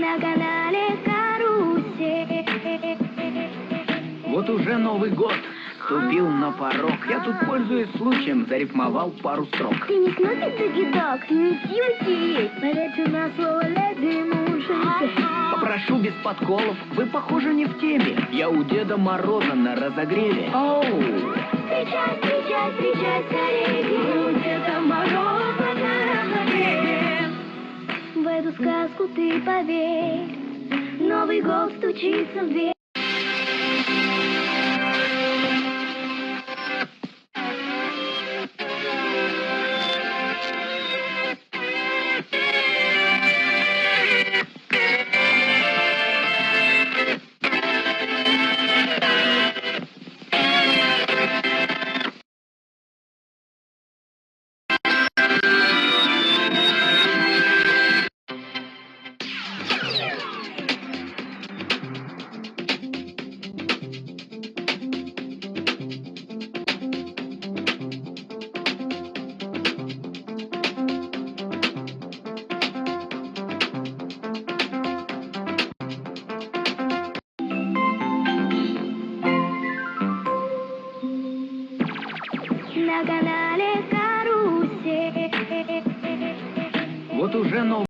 на канале Карусель. Вот уже Новый год ступил на порог. Я тут, пользуясь случаем, зарифмовал пару строк. Ты не снупи дагидок, не кьюти. Поверьте на слово леди Мушеньки. Попрошу без подколов, вы, похоже, не в теме. Я у Деда Мороза на разогреве. Оу! Встречай, встречай, встречай скорее у Деда Мороза на разогреве. В эту сказку ты поверь, Новый год стучится в дверь. На канале Карусель. Вот уже Новый